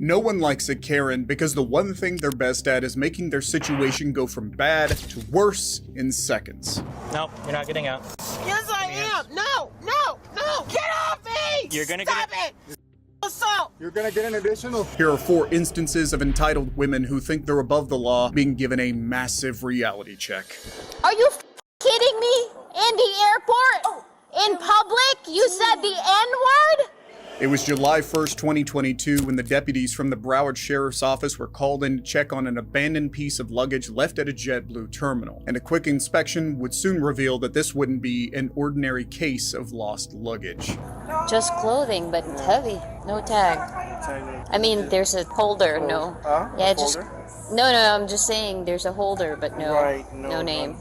No one likes a Karen because the one thing they're best at is making their situation go from bad to worse in seconds. Nope, you're not getting out. Yes, I am. No, no, no. Get off me. You're gonna Stop get it. Assault. You're gonna get an additional. Here are 4 instances of entitled women who think they're above the law being given a massive reality check. Are you kidding me? In the airport? In public? You said the N-word? It was July 1st, 2022, when the deputies from the Broward Sheriff's Office were called in to check on an abandoned piece of luggage left at a JetBlue terminal. And a quick inspection would soon reveal that this wouldn't be an ordinary case of lost luggage. Just clothing, but heavy. No tag. I mean, there's a holder, no. Yeah, just... No, I'm just saying there's a holder, but no name.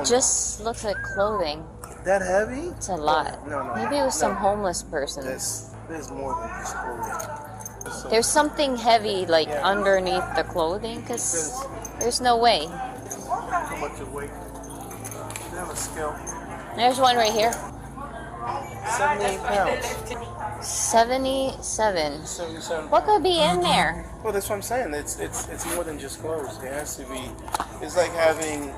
Just looks like clothing. That heavy? It's a lot. No. Maybe it was some homeless person. There's more than just clothing. There's something heavy, like, underneath the clothing, because there's no way. How much it weight? They have a scale. There's one right here. 78 pounds. 77. 77. What could be in there? Well, that's what I'm saying. It's more than just clothes. It has to be. It's like having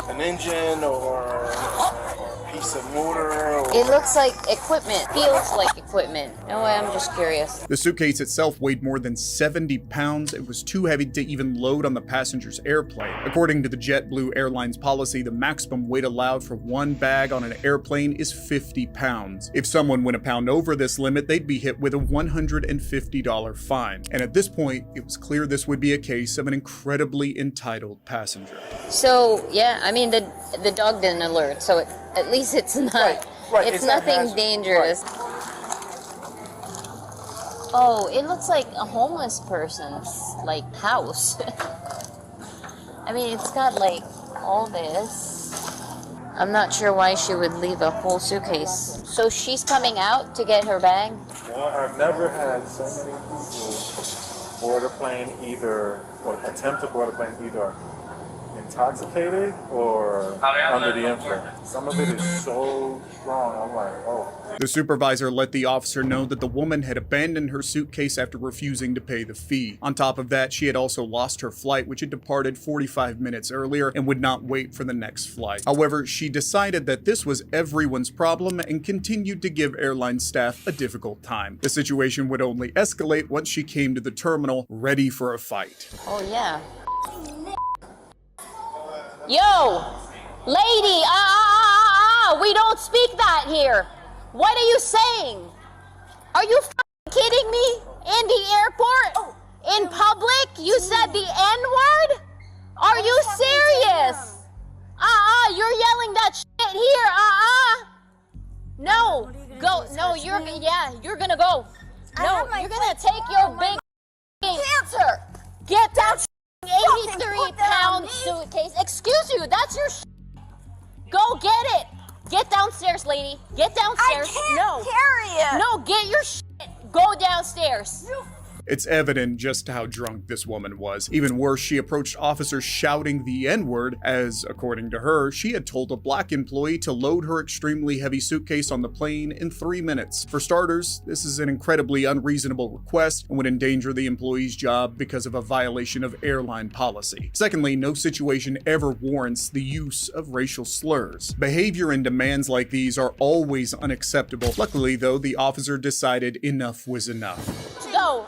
an engine or a piece of motor. It looks like equipment. Feels like equipment. No way, I'm just curious. The suitcase itself weighed more than 70 pounds. It was too heavy to even load on the passenger's airplane. According to the JetBlue Airlines policy, the maximum weight allowed for one bag on an airplane is 50 pounds. If someone went a pound over this limit, they'd be hit with a $150 fine. And at this point, it was clear this would be a case of an incredibly entitled passenger. So, yeah, I mean, the dog didn't alert, so at least it's not, Right. it's nothing dangerous. Right. Oh, it looks like a homeless person's, like, house. I mean, it's got, like, all this. I'm not sure why she would leave a whole suitcase. So she's coming out to get her bag? Well, I've never had so many people board a plane or attempt to board a plane either intoxicated or under the influence. Some of it is so strong, I'm like, oh. The supervisor let the officer know that the woman had abandoned her suitcase after refusing to pay the fee. On top of that, she had also lost her flight, which had departed 45 minutes earlier and would not wait for the next flight. However, she decided that this was everyone's problem and continued to give airline staff a difficult time. The situation would only escalate once she came to the terminal, ready for a fight. Oh, yeah. Yo, lady, we don't speak that here. What are you saying? Are you kidding me? In the airport? In public? You said the N-word? Are you serious? You're yelling that shit here. No, go. No, you're gonna go. No, you're gonna take your big cancer. Get that 83-pound suitcase. Excuse you, that's your Go get it. Get downstairs, lady. Get downstairs. I can't carry it. No, get your Go downstairs. It's evident just how drunk this woman was. Even worse, she approached officers shouting the N-word as, according to her, she had told a black employee to load her extremely heavy suitcase on the plane in 3 minutes. For starters, this is an incredibly unreasonable request and would endanger the employee's job because of a violation of airline policy. Secondly, no situation ever warrants the use of racial slurs. Behavior and demands like these are always unacceptable. Luckily, though, the officer decided enough was enough. Go.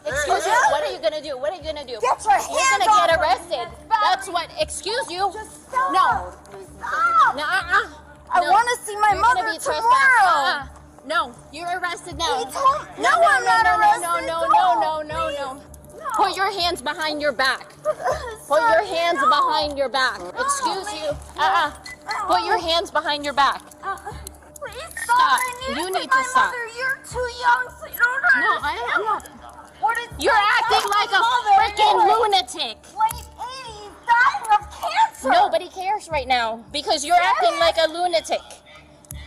Excuse you, what are you gonna do? What are you gonna do? Get your hands You're gonna off get me. arrested. That's what, excuse you. Just stop. No. Stop. No, I want to see my You're gonna mother be tomorrow. No, you're arrested now. He told- No, I'm not arrested. No. Put your hands behind your back. Put your hands behind your back. Excuse you. Put your hands behind your back. Please Stop. I You see need my to stop. Mother. You're too young, so you don't No, understand. I'm not. What is You're acting like a freaking lunatic. Late 80s, dying of cancer. Nobody cares right now because you're acting like a lunatic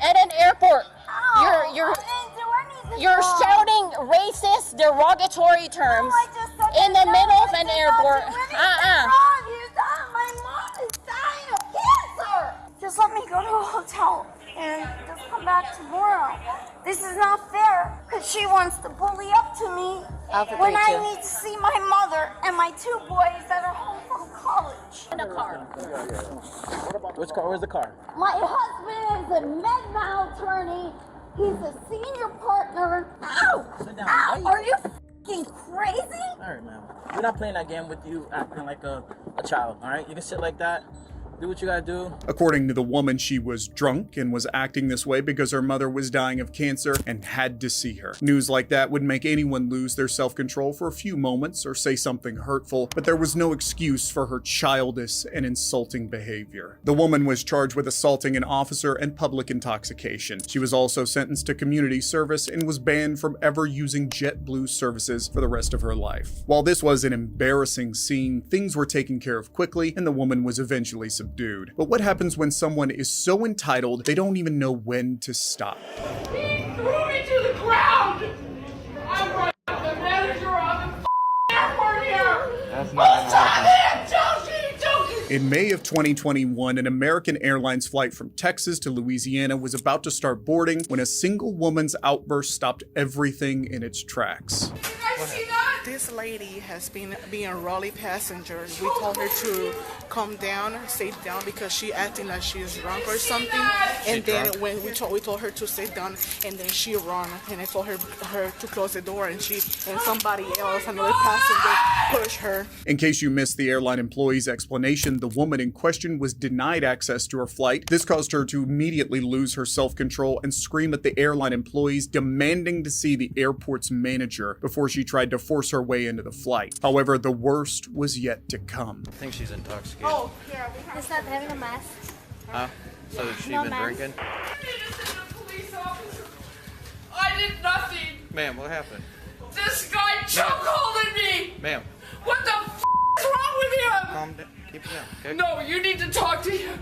at an airport. I You're didn't do anything You're wrong. shouting racist, derogatory terms I just said in the that middle of I an did not airport. do anything wrong. My mom is dying of cancer. Just let me go to a hotel and just come back tomorrow. This is not fair, because she wants to bully up to me Alpha when 32. I need to see my mother and my 2 boys that are home from college. In a car. Which car? Where's the car? My husband is a med mal attorney. He's a senior partner. Ow! Sit down. Ow! Are you f***ing crazy? All right, ma'am. We're not playing that game with you acting like a child, all right? You can sit like that. Do what you gotta do. According to the woman, she was drunk and was acting this way because her mother was dying of cancer and had to see her. News like that would make anyone lose their self-control for a few moments or say something hurtful, but there was no excuse for her childish and insulting behavior. The woman was charged with assaulting an officer and public intoxication. She was also sentenced to community service and was banned from ever using JetBlue services for the rest of her life. While this was an embarrassing scene, things were taken care of quickly and the woman was eventually subdued. But what happens when someone is so entitled they don't even know when to stop? He threw me to the ground! I brought the manager of the airport here! That's not gonna happen. In May of 2021, an American Airlines flight from Texas to Louisiana was about to start boarding when a single woman's outburst stopped everything in its tracks. You guys see that? This lady has been being a rally passenger. We told her to calm down, sit down because she acting like she is drunk or something. And then when we told her to sit down, and then she ran. And I told her to close the door, and somebody else, another passenger, pushed her. In case you missed the airline employee's explanation, the woman in question was denied access to her flight. This caused her to immediately lose her self-control and scream at the airline employees, demanding to see the airport's manager before she tried to force her way into the flight. However, the worst was yet to come. I think she's intoxicated. Oh, yeah, we have. Is that having a mask? Huh? So has she No, been ma'am. drinking? I need to send a police officer. I did nothing. Ma'am, what happened? This guy chokeholded me. Ma'am, What the f is wrong with him? calm down. Keep it down, okay? No, you need to talk to him.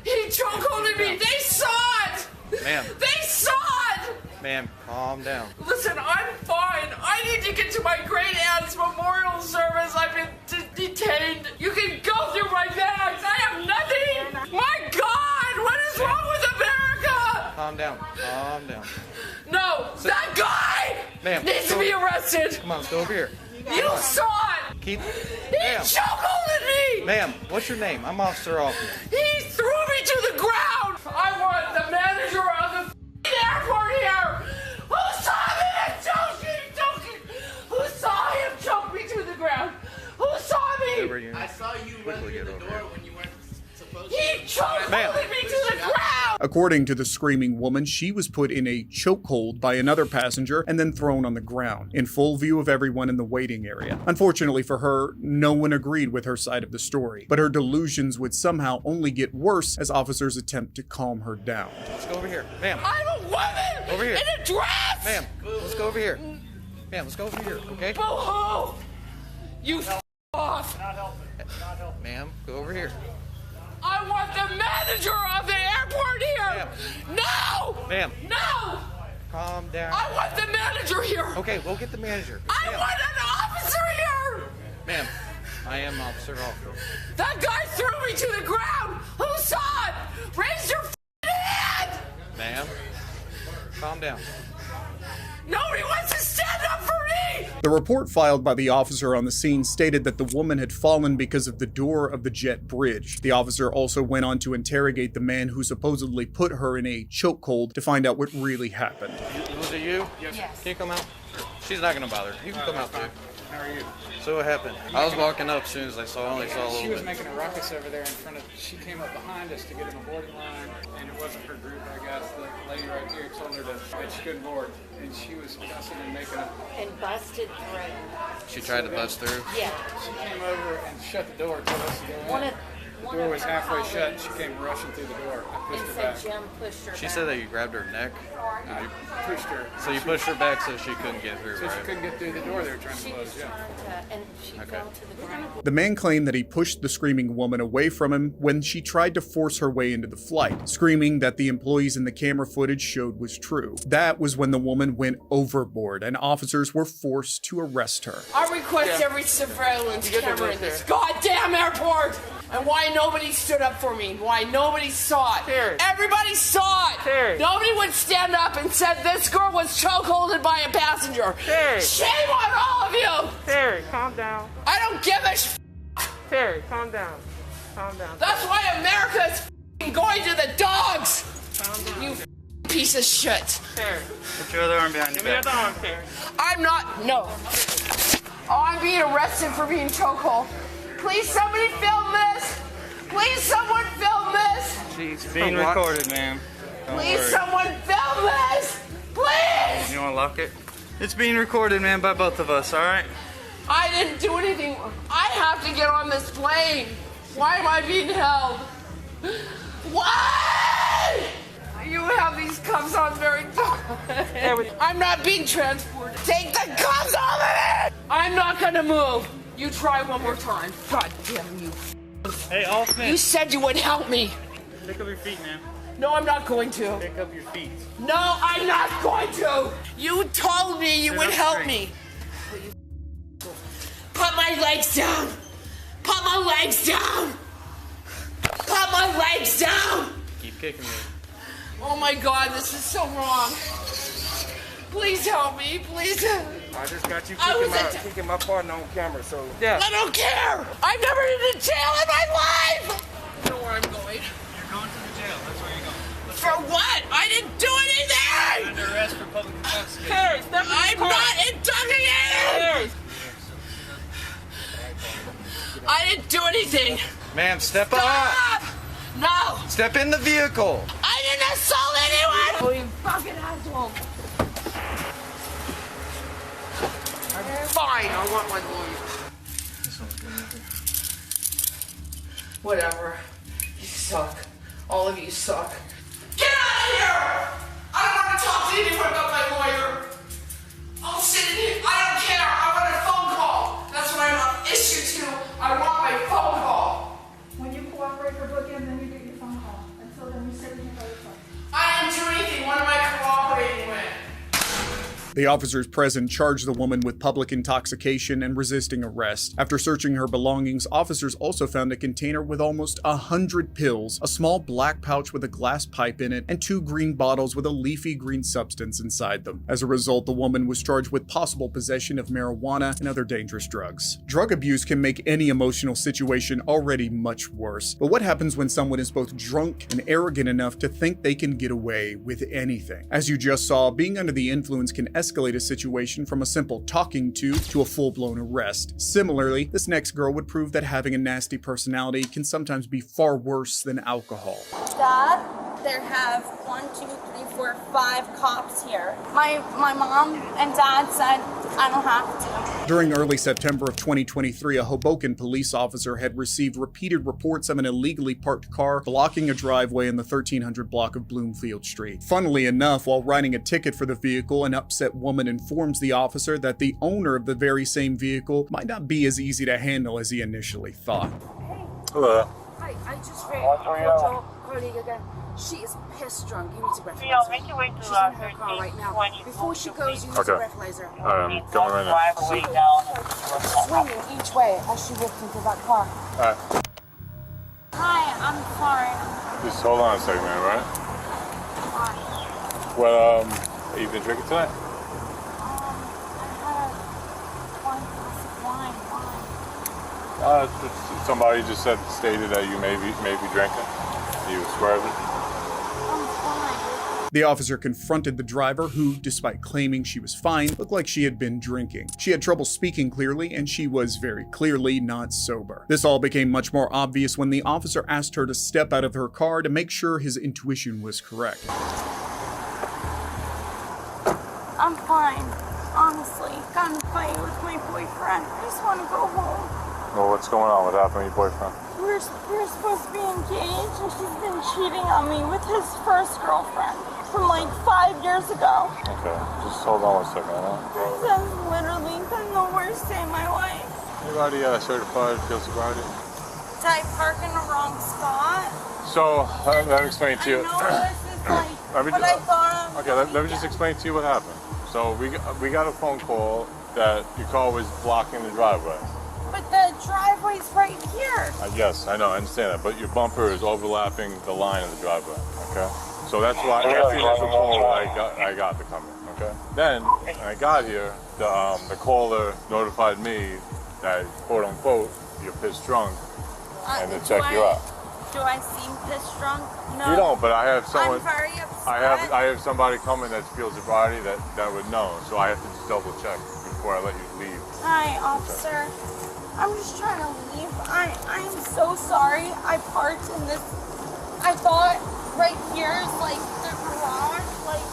He chokeholded me. They saw it. Ma'am. They saw it. Ma'am, calm down. Listen, I'm fine. I need to get to my great aunt's memorial service. I've been detained. You can go through my bags. I have nothing. My God, what is wrong with America? Calm down. Calm down. No, that guy Ma'am, needs to be arrested. Come on, let's go over here. You saw it. Keep. He Ma'am. chokeholded me. Ma'am, what's your name? I'm Officer Hoffman. He threw me to the ground. I want the manager of the airport here. Who saw me choking? Who saw him choke me to the ground? Who saw me? Over here. I saw you run Quickly through get the over door here. when you weren't supposed He to. chokeholded me to the ground. According to the screaming woman, she was put in a chokehold by another passenger and then thrown on the ground, in full view of everyone in the waiting area. Unfortunately for her, no one agreed with her side of the story, but her delusions would somehow only get worse as officers attempt to calm her down. Let's go over here. Ma'am. I'm a woman Over here. in a dress. Ma'am, let's go over here. Ma'am, let's go over here, okay? Boo-hoo. You off. Ma'am, go over here. I want the manager of the airport here. No. Ma'am. No. Calm down. I want the manager here. Okay, we'll get the manager. I Ma'am. want an officer here. Ma'am, I am Officer Hoffman. That guy threw me to the ground. Who saw it? Raise your hand. Ma'am, calm down. Nobody wants to stand up for me. The report filed by the officer on the scene stated that the woman had fallen because of the door of the jet bridge. The officer also went on to interrogate the man who supposedly put her in a chokehold to find out what really happened. Was it you? Yes. Can you come out? She's not gonna bother. You can come out too. How are you? So what happened? I was walking up as soon as I only saw a She little was bit. making a ruckus over there in front of. She came up behind us to get in the boarding line, and it wasn't her group. I guess the lady right here told her that she couldn't board, and she was cussing and making a. And busted through. She tried to bust through. Yeah. She came over and shut the door, told us to go One in. of The door was halfway shut, and she came rushing through the door. I pushed and her said back. Jim pushed her She back. said that you grabbed her neck. I pushed her. So you pushed her back so she couldn't get through, So she right? couldn't get through the door they were trying to She close. was Yeah. trying to, and she fell to the ground. The man claimed that he pushed the screaming woman away from him when she tried to force her way into the flight, screaming that the employees in the camera footage showed was true. That was when the woman went overboard and officers were forced to arrest her. I request every surveillance camera in this goddamn airport. And why nobody stood up for me? Why nobody saw it? Terry. Everybody saw it. Terry. Nobody would stand up and said this girl was chokeholded by a passenger. Terry. Shame on all of you. Terry, calm down. I don't give a Terry, calm down. Calm down. That's why America is going to the dogs. Calm down. You piece of shit. Terry. Put your other arm behind your Give me back. your other arm, Terry. I'm not. No. Oh, I'm being arrested for being chokehold. Please, somebody film this. Please, someone film this. It's being recorded, ma'am. Please, someone film this. Please. You want to lock it? It's being recorded, man, by both of us, all right? I didn't do anything. I have to get on this plane. Why am I being held? Why? You have these cuffs on very tight. I'm not being transported. Take the cuffs off of it! I'm not gonna move. You try one more time. God damn you. Hey, Altman. You said you would help me. Pick up your feet, man. No, I'm not going to. Pick up your feet. No, I'm not going to. You told me you would help me. Put my legs down. Put my legs down. Put my legs down. Keep kicking me. Oh my God, this is so wrong. Please help me, please. I just got you kicking my partner on camera, so. Yeah. I don't care. I've never been to jail in my life. You know where I'm going. You're going to the jail. That's where you're going. For what? I didn't do anything. Under arrest for public intoxication. Terry, step in the I'm car. not intoxicated. Terry. I didn't do anything. Ma'am, step Stop. up. No. Step in the vehicle. I didn't assault anyone. Oh, you fucking asshole. Fine, I want my lawyer. Whatever. You suck. All of you suck. Get out of here! I don't want to talk to anyone about my lawyer. I'll sit in here. I don't care. I want a phone call. That's what I'm on issue to. I want my phone call. When you cooperate for booking, then you get your phone call. Until then, you sit in here by yourself. I didn't do anything. What am I cooperating with? The officers present charged the woman with public intoxication and resisting arrest. After searching her belongings, officers also found a container with almost 100 pills, a small black pouch with a glass pipe in it, and 2 green bottles with a leafy green substance inside them. As a result, the woman was charged with possible possession of marijuana and other dangerous drugs. Drug abuse can make any emotional situation already much worse. But what happens when someone is both drunk and arrogant enough to think they can get away with anything? As you just saw, being under the influence can escalate a situation from a simple talking to a full-blown arrest. Similarly, this next girl would prove that having a nasty personality can sometimes be far worse than alcohol. Dad, there have 1, 2, 3, 4, 5 cops here. My mom and dad said I don't have to. During early September of 2023, a Hoboken police officer had received repeated reports of an illegally parked car blocking a driveway in the 1300 block of Bloomfield Street. Funnily enough, while writing a ticket for the vehicle, an upset woman informs the officer that the owner of the very same vehicle might not be as easy to handle as he initially thought. Hello. Hi, I just read your colleague again. She is pissed drunk. You need to breathalyze her. She's in her car right now. Before she goes, you need to breathalyze her. I'm going right now. Swinging each way as she walks into that car. Alright. Hi, I'm sorry. Just hold on a second, man, right? Hi. Well, you been drinking tonight? I had 1 glass of wine. Why? Somebody just stated that you may be drinking. You were swerving. I'm fine. The officer confronted the driver who, despite claiming she was fine, looked like she had been drinking. She had trouble speaking clearly, and she was very clearly not sober. This all became much more obvious when the officer asked her to step out of her car to make sure his intuition was correct. I'm fine. Honestly, got in a fight with my boyfriend. I just want to go home. Well, what's going on? What happened with your boyfriend? We're supposed to be engaged, and she's been cheating on me with his first girlfriend from like 5 years ago. Okay, just hold on 1 second, huh? This has literally been the worst day of my life. Anybody certified field sobriety? Did I park in the wrong spot? So, let me explain to you. I know this is like what I thought. Okay, let me just explain to you what happened. So we got a phone call that your car was blocking the driveway. But the driveway's right here. Yes, I know, I understand that, but your bumper is overlapping the line of the driveway, okay? So that's why, that's the initial call I got to come in, okay? Then, when I got here, the caller notified me that, quote unquote, you're pissed drunk, and to check you out. Do I seem pissed drunk? No. You don't, but I have someone. I'm very upset. I have somebody coming that feels sobriety that would know, so I have to just double check before I let you leave. Hi, officer. I'm just trying to leave. I'm so sorry. I parked in this. I thought right here is like the garage. Like,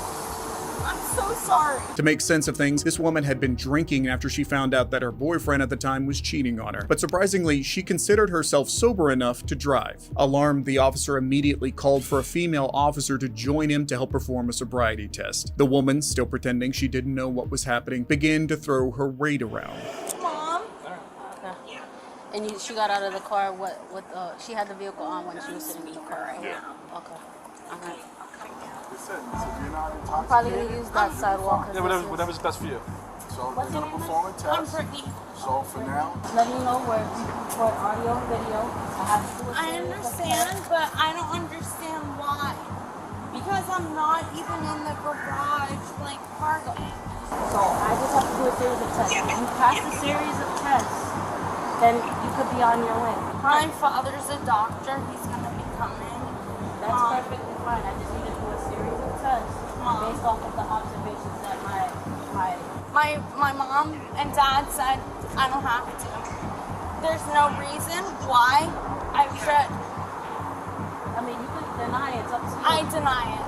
I'm so sorry. To make sense of things, this woman had been drinking after she found out that her boyfriend at the time was cheating on her. But surprisingly, she considered herself sober enough to drive. Alarmed, the officer immediately called for a female officer to join him to help perform a sobriety test. The woman, still pretending she didn't know what was happening, began to throw her weight around. Mom? Okay. And she got out of the car, she had the vehicle on when she was sitting in the car, right? Yeah. Okay. Okay. I'm probably gonna use that sidewalk. Yeah, whatever's best for you. So we're gonna perform a test. So for now, let me know where you can record audio, video. I understand, but I don't understand why. Because I'm not even in the garage, like parking. So I just have to do a series of tests. If you pass a series of tests, then you could be on your way. My father's a doctor. He's gonna be coming. That's perfectly fine. I just need to do a series of tests based off of the observations that my mom and dad said I don't have to. There's no reason why I should. I mean, you can deny it. It's up to you. I deny it.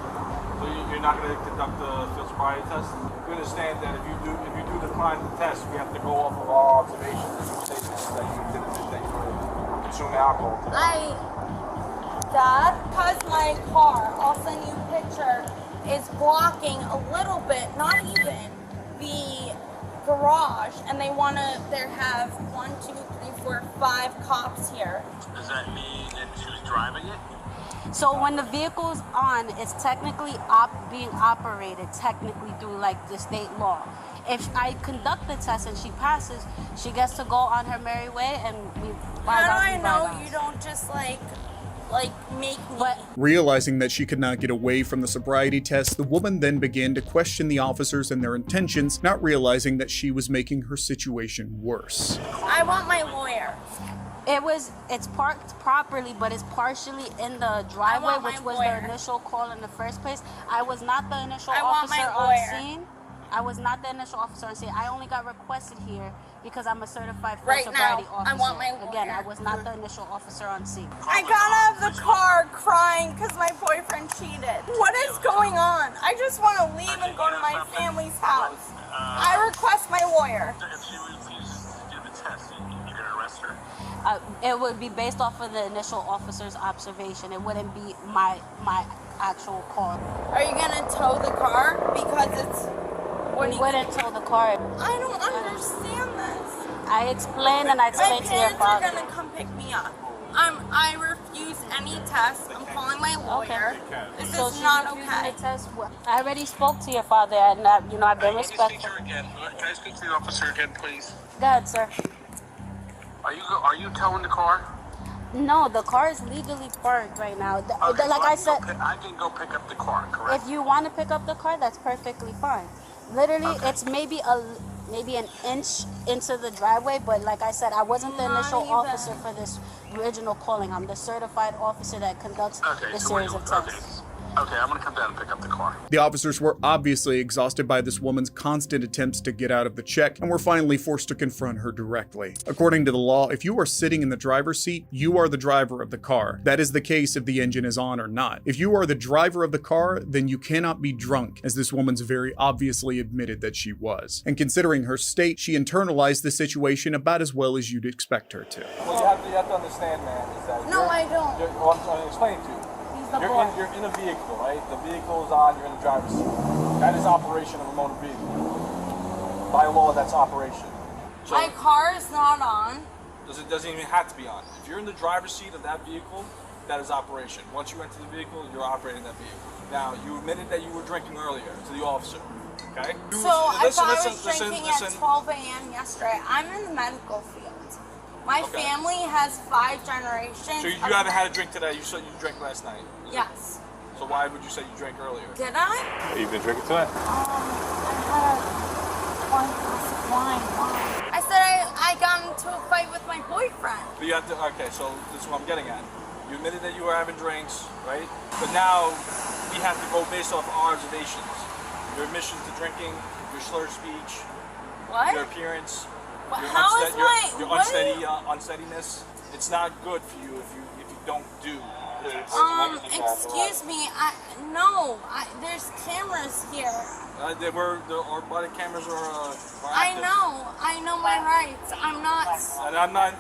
So you're not going to conduct the field sobriety test? You understand that if you do decline the test, we have to go off of our observations and statements that you didn't consume alcohol today. Dad, because my car, I'll send you a picture, is blocking a little bit, not even, the garage, and they have 1, 2, 3, 4, 5 cops here. Does that mean that she was driving it? So when the vehicle's on, it's technically being operated technically through like the state law. If I conduct the test and she passes, she gets to go on her merry way, and we. How do I know you don't just like make me? Realizing that she could not get away from the sobriety test, the woman then began to question the officers and their intentions, not realizing that she was making her situation worse. I want my lawyer. It's parked properly, but it's partially in the driveway, which was the initial call in the first place. I was not the initial officer on scene. I was not the initial officer on scene. I only got requested here because I'm a certified sobriety officer. I want my lawyer. Again, I was not the initial officer on scene. I got out of the car crying because my boyfriend cheated. What is going on? I just want to leave and go to my family's house. I request my lawyer. If she refuses to do the test, you're going to arrest her? It would be based off of the initial officer's observation. It wouldn't be my actual call. Are you going to tow the car? Because it's... We wouldn't tow the car. I don't understand this. I explained and I explained to your father. My parents are going to come pick me up. I refuse any test. I'm calling my lawyer. Okay. This so is not okay. The test. I already spoke to your father, and I've been respectful. Can I speak to the officer again, please? Go ahead, sir. Are you towing the car? No, the car is legally parked right now. Okay, like I said, I can go pick up the car, correct? If you want to pick up the car, that's perfectly fine. Literally, it's maybe an inch into the driveway, but like I said, I wasn't the initial officer for this original calling. I'm the certified officer that conducts the series of tests. Okay, I'm going to come down and pick up the car. The officers were obviously exhausted by this woman's constant attempts to get out of the check and were finally forced to confront her directly. According to the law, if you are sitting in the driver's seat, you are the driver of the car. That is the case if the engine is on or not. If you are the driver of the car, then you cannot be drunk, as this woman's very obviously admitted that she was. And considering her state, she internalized the situation about as well as you'd expect her to. What you have to understand, man, is that I don't. I'm trying to explain to you. You're in a vehicle, right? The vehicle is on, you're in the driver's seat. That is operation of a motor vehicle. By law, that's operation. So my car is not on. It doesn't even have to be on. If you're in the driver's seat of that vehicle, that is operation. Once you enter the vehicle, you're operating that vehicle. Now, you admitted that you were drinking earlier to the officer, okay? So I thought I was drinking at 12 a.m. yesterday. I'm in the medical field. My family has 5 generations. So you haven't had a drink today. You said you drank last night. Yes. So why would you say you drank earlier? Did I? You've been drinking today? I had 1 glass of wine. I said I got into a fight with my boyfriend. But you have to, okay, so this is what I'm getting at. You admitted that you were having drinks, right? But now we have to go based off our observations. Your admission to drinking, your slurred speech, your appearance, your unsteadiness. It's not good for you if you don't do. Excuse me. There's cameras here. Our body cameras are I know my rights.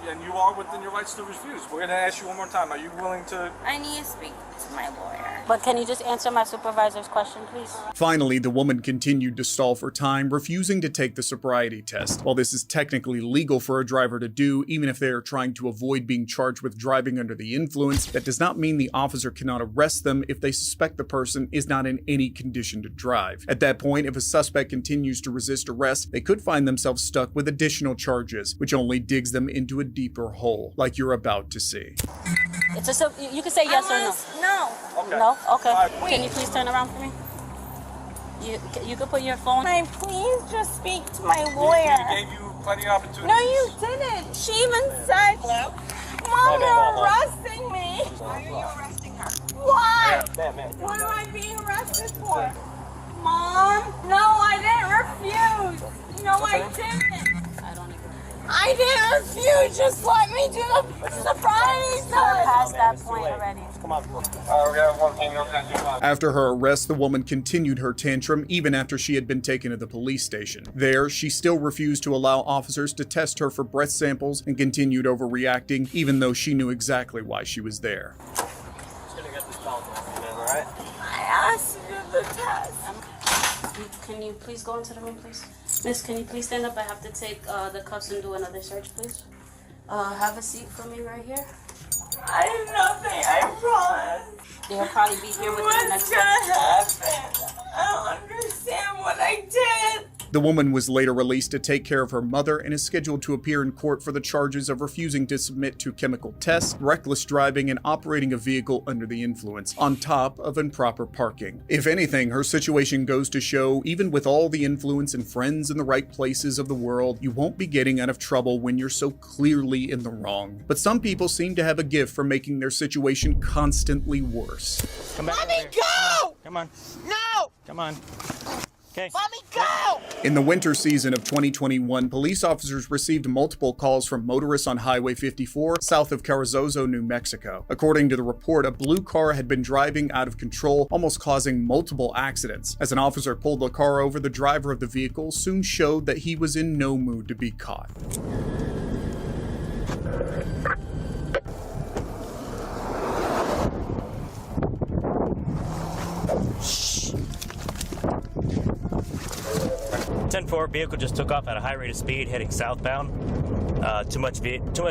And you are within your rights to refuse. We're gonna ask you one more time. Are you willing to? I need to speak to my lawyer. But can you just answer my supervisor's question, please? Finally, the woman continued to stall for time, refusing to take the sobriety test. While this is technically legal for a driver to do, even if they are trying to avoid being charged with driving under the influence, that does not mean the officer cannot arrest them if they suspect the person is not in any condition to drive. At that point, if a suspect continues to resist arrest, they could find themselves stuck with additional charges, which only digs them into a deeper hole, like you're about to see. You can say yes or no. No. Okay. No? Okay. Can you please turn around for me? You can put your phone. Can I please just speak to my lawyer? We gave you plenty of opportunities. No, you didn't. She even said, Mom, you're arresting me. Why are you arresting her? Why? Ma'am. What am I being arrested for? Mom? No, I didn't refuse. No, I didn't. I didn't refuse. Just let me do the sobriety test. We're past that point already. Come on. We have one thing. After her arrest, the woman continued her tantrum even after she had been taken to the police station. There, she still refused to allow officers to test her for breath samples and continued overreacting, even though she knew exactly why she was there. I asked to do the test. Can you please go into the room, please? Miss, can you please stand up? I have to take the cuffs and do another search, please. Have a seat for me right here. I did nothing, I promise. They'll probably be here within the next... What's gonna happen? I don't understand what I did. The woman was later released to take care of her mother and is scheduled to appear in court for the charges of refusing to submit to chemical tests, reckless driving, and operating a vehicle under the influence, on top of improper parking. If anything, her situation goes to show, even with all the influence and friends in the right places of the world, you won't be getting out of trouble when you're so clearly in the wrong. But some people seem to have a gift for making their situation constantly worse. Let me go! Come on. No! Come on. Okay. Let me go! In the winter season of 2021, police officers received multiple calls from motorists on Highway 54 south of Carrizozo, New Mexico. According to the report, a blue car had been driving out of control, almost causing multiple accidents. As an officer pulled the car over, the driver of the vehicle soon showed that he was in no mood to be caught. Shh. 10-4 vehicle just took off at a high rate of speed heading southbound. Too much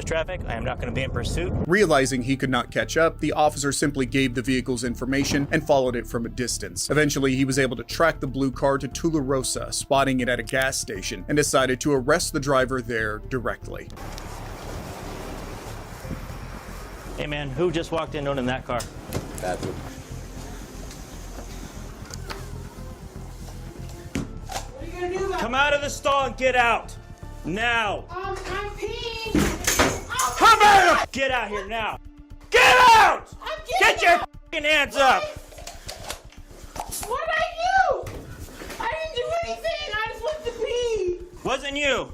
traffic. I am not going to be in pursuit. Realizing he could not catch up, the officer simply gave the vehicle's information and followed it from a distance. Eventually, he was able to track the blue car to Tularosa, spotting it at a gas station, and decided to arrest the driver there directly. Hey man, who just walked in owning that car? That dude. Come out of the stall and get out! Now! I'm peeing! Come out! Get out here now! Get out! Get your f***ing hands up! What did I do? I didn't do anything! I just went to pee! Wasn't you?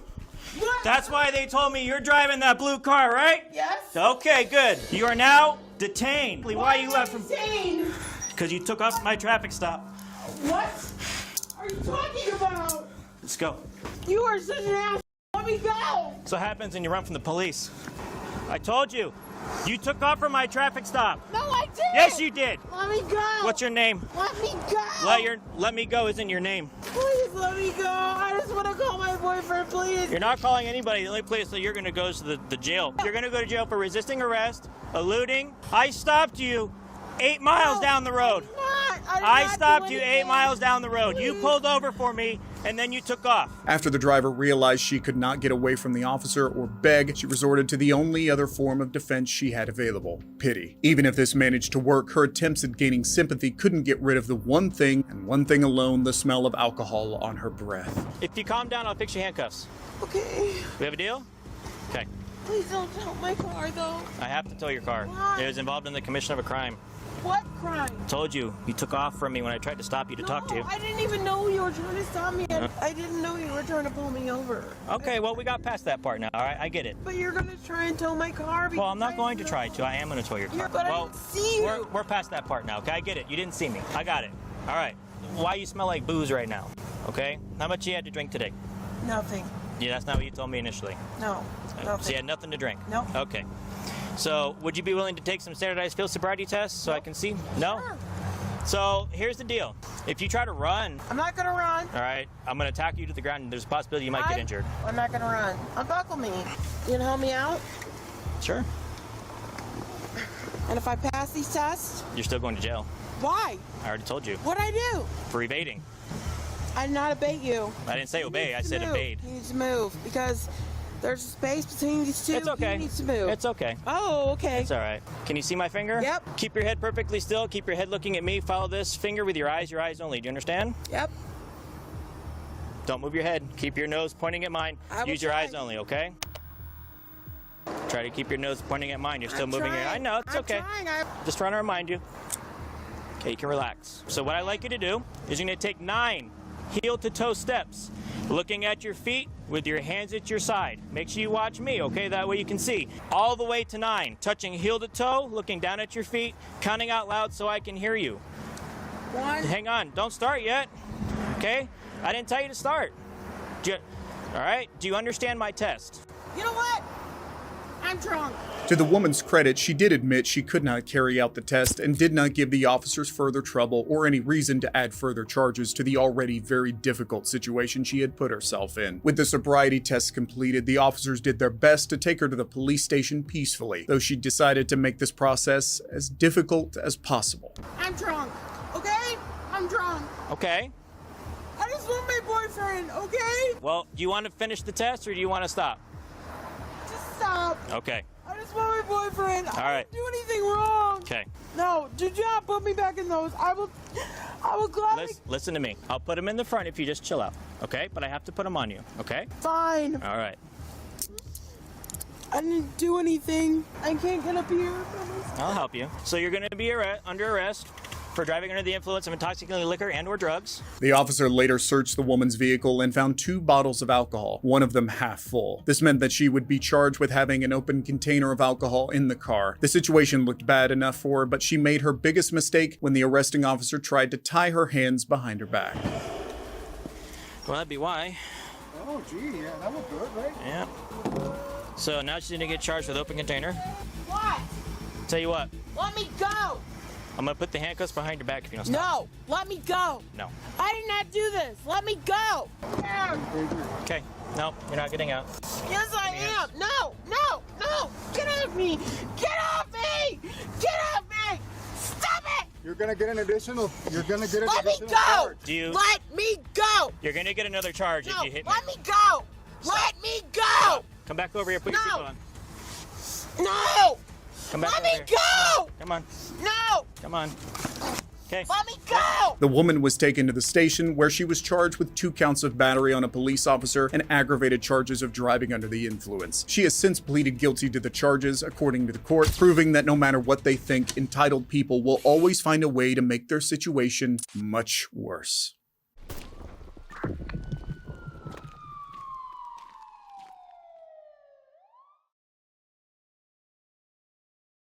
What? That's why they told me you're driving that blue car, right? Yes. Okay, good. You are now detained. Why you left from... Detained? Because you took off my traffic stop. What are you talking about? Let's go. You are such an ass. Let me go. So what happens when you run from the police? I told you. You took off from my traffic stop. No, I didn't. Yes, you did. Let me go. What's your name? Let me go. Let me go isn't your name. Please let me go. I just want to call my boyfriend, please. You're not calling anybody. The only place that you're going to go is the jail. You're going to go to jail for resisting arrest, eluding. I stopped you 8 miles down the road. I stopped you 8 miles down the road. You pulled over for me, and then you took off. After the driver realized she could not get away from the officer or beg, she resorted to the only other form of defense she had available: pity. Even if this managed to work, her attempts at gaining sympathy couldn't get rid of the one thing, and one thing alone: the smell of alcohol on her breath. If you calm down, I'll fix your handcuffs. Okay. We have a deal? Okay. Please don't tow my car, though. I have to tow your car. Why? It was involved in the commission of a crime. What crime? Told you. You took off from me when I tried to stop you to talk to you. I didn't even know you were trying to stop me. I didn't know you were trying to pull me over. Okay, well, we got past that part now, all right? I get it. But you're going to try and tow my car? Well, I'm not going to try to. I am going to tow your car. But well, I didn't see you. We're past that part now, okay? I get it. You didn't see me. I got it. All right. Why you smell like booze right now, okay? How much you had to drink today? Nothing. Yeah, that's not what you told me initially. No, nothing. So you had nothing to drink? No. Okay. So would you be willing to take some standardized field sobriety tests so I can see? No? Sure. So here's the deal. If you try to run... I'm not going to run. All right. I'm going to tack you to the ground and there's a possibility you might get injured. I'm not going to run. Unbuckle me. You can help me out? Sure. And if I pass these tests? You're still going to jail. Why? I already told you. What'd I do? For evading. I did not obey you. I didn't say obey. I said evade. You need to move because there's space between these two. It's okay. He needs to move. It's okay. Oh, okay. It's all right. Can you see my finger? Yep. Keep your head perfectly still. Keep your head looking at me. Follow this finger with your eyes only. Do you understand? Yep. Don't move your head. Keep your nose pointing at mine. Use your eyes only, okay? Try to keep your nose pointing at mine. You're still moving your... I know, it's okay. Just trying to remind you. Okay, you can relax. So what I'd like you to do is you're going to take 9 heel-to-toe steps, looking at your feet with your hands at your side. Make sure you watch me, okay? That way you can see. All the way to 9, touching heel to toe, looking down at your feet, counting out loud so I can hear you. 1. Hang on, don't start yet, okay? I didn't tell you to start. All right, do you understand my test? You know what? I'm drunk. To the woman's credit, she did admit she could not carry out the test and did not give the officers further trouble or any reason to add further charges to the already very difficult situation she had put herself in. With the sobriety test completed, the officers did their best to take her to the police station peacefully, though she decided to make this process as difficult as possible. I'm drunk, okay? I'm drunk. Okay. I just want my boyfriend, okay? Well, do you want to finish the test or do you want to stop? Just stop. Okay. I just want my boyfriend. All right. I didn't do anything wrong. Okay. No, did you not put me back in those? I will gladly... Listen to me. I'll put them in the front if you just chill out, okay? But I have to put them on you, okay? Fine. All right. I didn't do anything. I can't get up here. I'll help you. So you're going to be under arrest for driving under the influence of intoxicating liquor and/or drugs. The officer later searched the woman's vehicle and found 2 bottles of alcohol, one of them half full. This meant that she would be charged with having an open container of alcohol in the car. The situation looked bad enough for her, but she made her biggest mistake when the arresting officer tried to tie her hands behind her back. Well, that'd be why. Oh, gee, yeah, that would do it, right? Yeah. So now she's going to get charged with open container. What? Tell you what. Let me go. I'm going to put the handcuffs behind your back if you don't stop. No, let me go. No. I did not do this. Let me go. Okay. No, you're not getting out. Yes, I am. No, no, no. Get off me. Get off me. Get off me. Stop it. You're going to get an additional... Let me go. Let me go. You're going to get another charge if you hit me. Let me go. Let me go. Come back over here. Put your seatbelt on. No. Come back Let over me here. go. Come on. No. Come on. Okay. Let me go. The woman was taken to the station where she was charged with 2 counts of battery on a police officer and aggravated charges of driving under the influence. She has since pleaded guilty to the charges, according to the court, proving that no matter what they think, entitled people will always find a way to make their situation much worse.